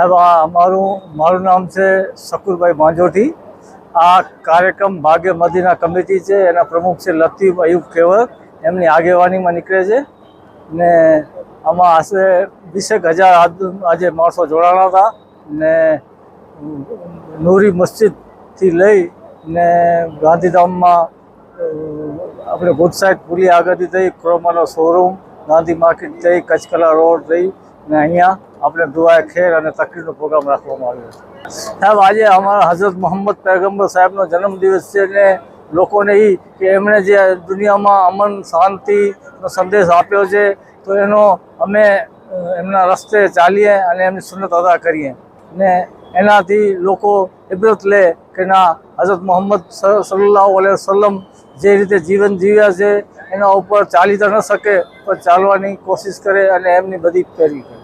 સાહેબ મારું નામ છે શકુરભાઈ માંજોઠી। આ કાર્યક્રમ ભાગ્ય મદીના કમિટી છે, એના પ્રમુખ છે લતીફ અયુબ કેવર, એમની આગેવાનીમાં નીકળે છે ને આમાં આશરે 20,000 આજે માણસો જોડાણા હતા ને નૂરી મસ્જિદથી લઈ ને ગાંધીધામમાં આપણે ગુડ સાઇડ પુલી આગળથી થઈ ક્રોમાનો શોરૂમ, ગાંધી માર્કેટ થઈ, કચકલા રોડ થઈ ને અહીંયા આપણે દુઆએ ખેર અને તકરીરનો પ્રોગ્રામ રાખવામાં આવ્યો છે। સાહેબ આજે અમારા હઝરત મોહમ્મદ પૈગંબર સાહેબનો જન્મદિવસ છે ને લોકોને કે એમણે જે દુનિયામાં અમન શાંતિનો સંદેશ આપ્યો છે તો એનો અમે એમના રસ્તે ચાલીએ અને એમની સુન્નત અદા કરીએ ને એનાથી લોકો ઇબરત લે કે ના હઝરત મોહમ્મદ સલ્લલ્લાહુ અલૈહિ વસલ્લમ જે રીતે જીવન જીવ્યા છે એના ઉપર ચાલી તો ન શકે પણ ચાલવાની કોશિશ કરે અને એમની બધી પેરવી કરે।